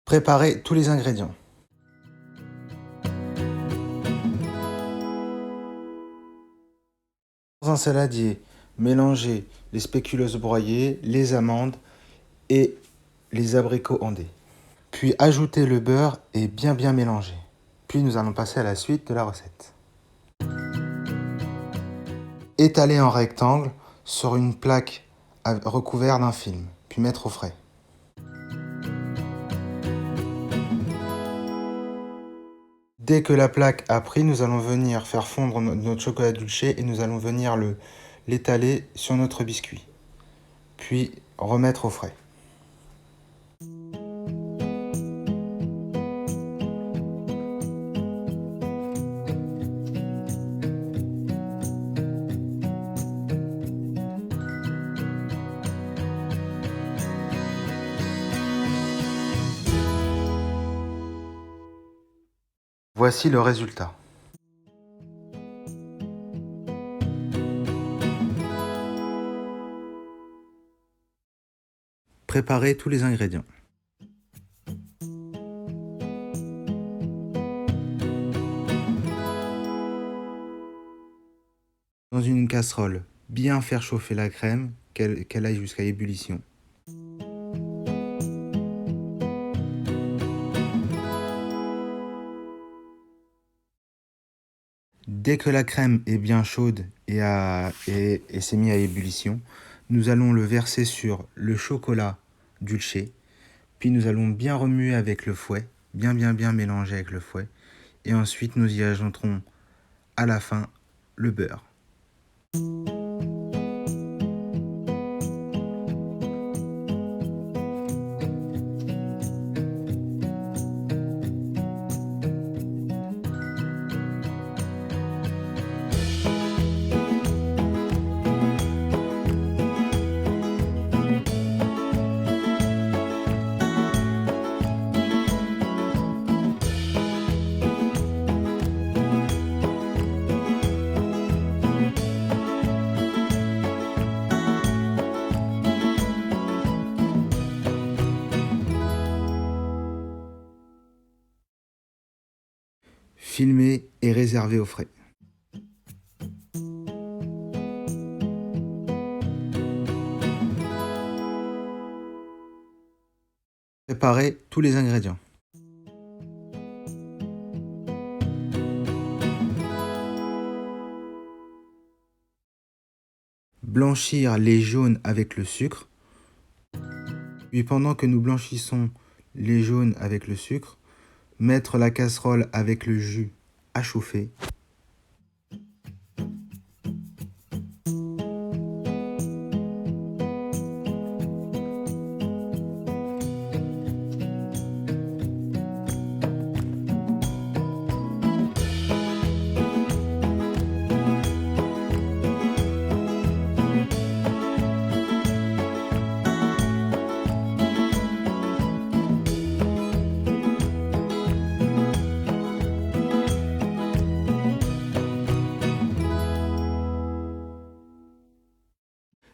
Préparez tous les ingrédients. Dans un saladier, mélangez les spéculoos broyées, les amandes et les abricots en dés. Puis ajoutez le beurre et bien mélanger. Puis nous allons passer à la suite de la recette. Étaler en rectangle sur une plaque recouverte d'un film, puis mettre au frais. Dès que la plaque a pris, nous allons venir faire fondre notre chocolat dulce et nous allons venir l'étaler sur notre biscuit. Puis remettre au frais. Voici le résultat. Préparez tous les ingrédients. Dans une casserole, bien faire chauffer la crème, qu'elle aille jusqu'à ébullition. Dès que la crème est bien chaude et s'est mise à ébullition, nous allons le verser sur le chocolat dulce, puis nous allons bien remuer avec le fouet, bien mélanger avec le fouet, et ensuite nous y ajouterons à la fin le beurre. Filmer et réserver au frais. Préparez tous les ingrédients. Blanchir les jaunes avec le sucre. Puis pendant que nous blanchissons les jaunes avec le sucre, mettre la casserole avec le jus à chauffer.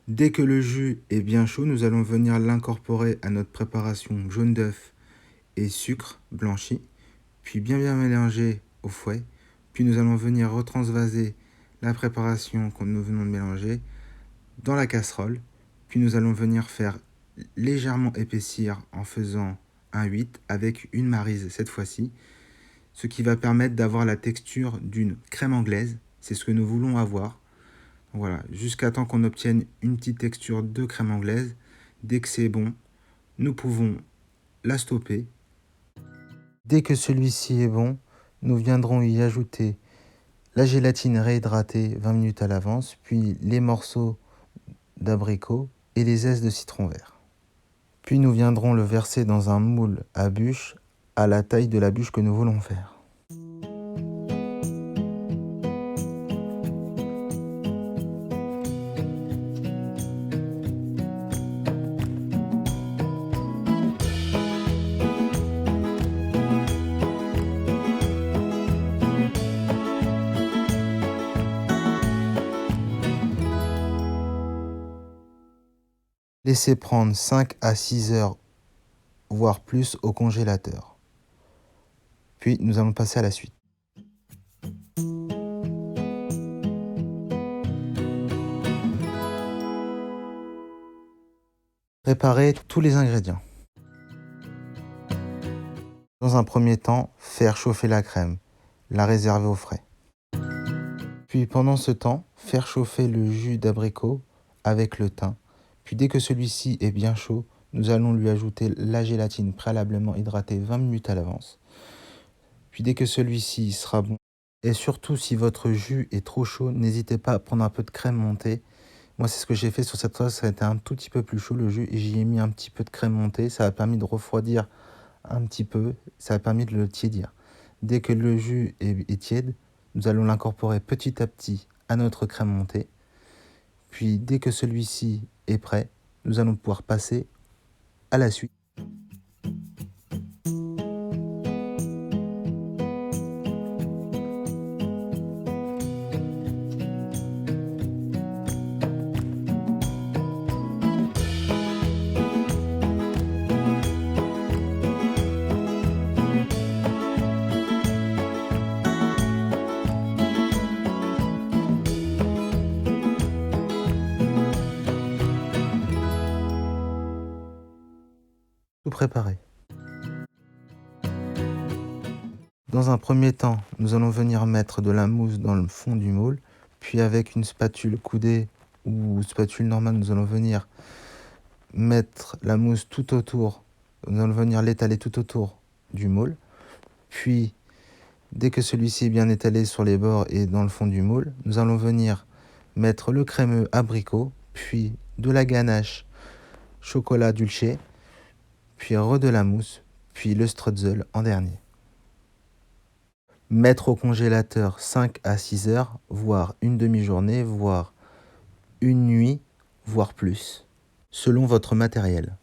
Dès que le jus est bien chaud, nous allons venir l'incorporer à notre préparation jaune d'œuf et sucre blanchi, puis bien mélanger au fouet, puis nous allons venir retransvaser la préparation que nous venons de mélanger dans la casserole, puis nous allons venir faire légèrement épaissir en faisant un 8 avec une maryse cette fois-ci, ce qui va permettre d'avoir la texture d'une crème anglaise, c'est ce que nous voulons avoir. Voilà, jusqu'à temps qu'on obtienne une petite texture de crème anglaise. Dès que c'est bon, nous pouvons la stopper. Dès que celui-ci est bon, nous viendrons y ajouter la gélatine réhydratée 20 minutes à l'avance, puis les morceaux d'abricot et les zestes de citron vert. Puis nous viendrons le verser dans un moule à bûche à la taille de la bûche que nous voulons faire. Laissez prendre 5 à 6 heures voire plus au congélateur. Puis nous allons passer à la suite. Préparer tous les ingrédients. Dans un premier temps, faire chauffer la crème, la réserver au frais. Puis pendant ce temps, faire chauffer le jus d'abricot avec le thym. Puis dès que celui-ci est bien chaud, nous allons lui ajouter la gélatine préalablement hydratée 20 minutes à l'avance. Puis dès que celui-ci sera bon, et surtout si votre jus est trop chaud, n'hésitez pas à prendre un peu de crème montée. Moi c'est ce que j'ai fait sur cette sauce, ça a été un tout petit peu plus chaud le jus et j'y ai mis un petit peu de crème montée. Ça a permis de refroidir un petit peu, ça a permis de le tiédir. Dès que le jus est tiède, nous allons l'incorporer petit à petit à notre crème montée. Puis dès que celui-ci est prêt, nous allons pouvoir passer à la suite. Tout préparé. Dans un premier temps, nous allons venir mettre de la mousse dans le fond du moule, puis avec une spatule coudée ou spatule normale, nous allons venir mettre la mousse tout autour, nous allons venir l'étaler tout autour du moule, puis dès que celui-ci est bien étalé sur les bords et dans le fond du moule, nous allons venir mettre le crémeux abricot, puis de la ganache chocolat dulce, puis de la mousse, puis le strudel en dernier. Mettre au congélateur 5 à 6 heures, voire une demi-journée, voire une nuit, voire plus, selon votre matériel.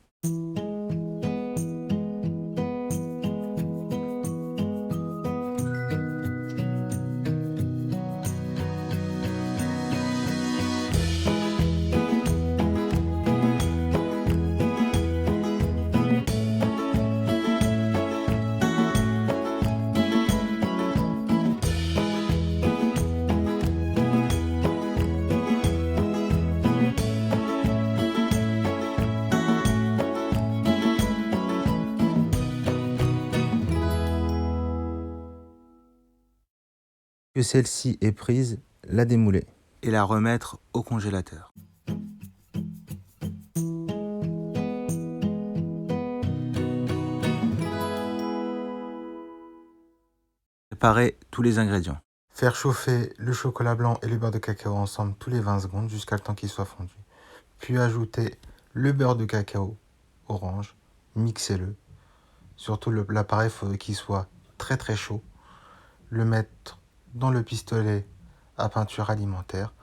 Que celle-ci est prise, la démouler et la remettre au congélateur. Préparer tous les ingrédients. Faire chauffer le chocolat blanc et le beurre de cacao ensemble tous les 20 secondes jusqu'à le temps qu'il soit fondu. Puis ajouter le beurre de cacao orange, mixez-le. Surtout l'appareil, il faut qu'il soit très très chaud. Le mettre dans le pistolet à peinture alimentaire,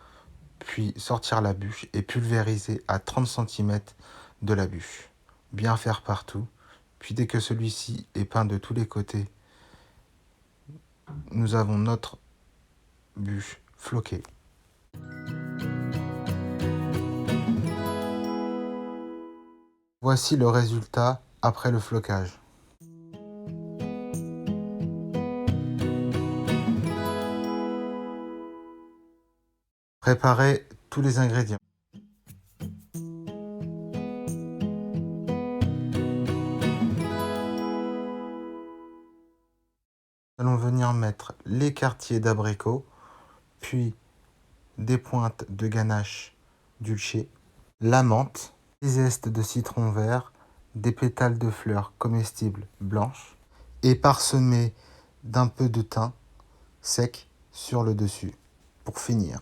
puis sortir la bûche et pulvériser à 30 cm de la bûche. Bien faire partout, puis dès que celui-ci est peint de tous les côtés, nous avons notre bûche floquée. Voici le résultat après le flocage. Préparez tous les ingrédients. Nous allons venir mettre les quartiers d'abricot, puis des pointes de ganache dulce, la menthe, des zestes de citron vert, des pétales de fleurs comestibles blanches et parsemé d'un peu de thym sec sur le dessus pour finir.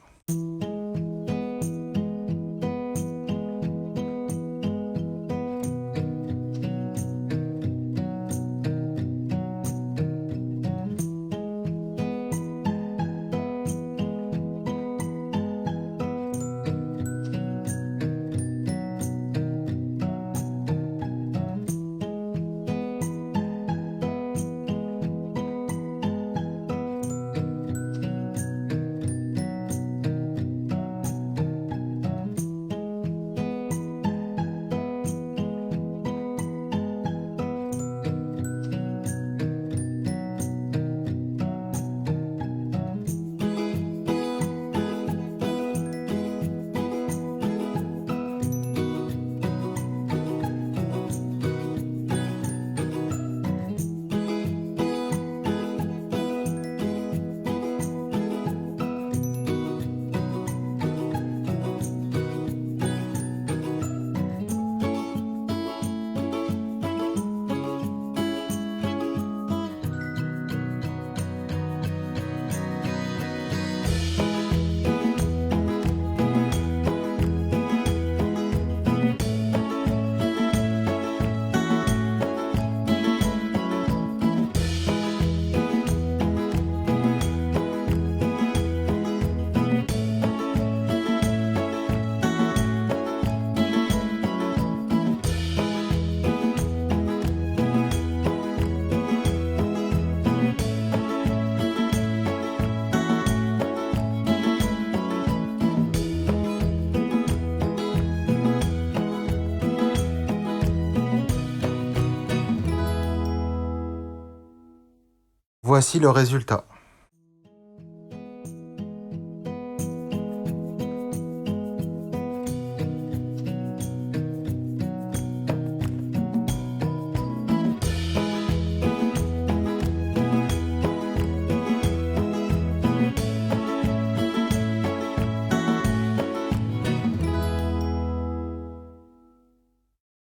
Voici le résultat.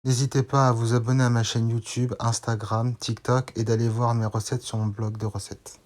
N'hésitez pas à vous abonner à ma chaîne YouTube, Instagram, TikTok et d'aller voir mes recettes sur mon blog de recettes.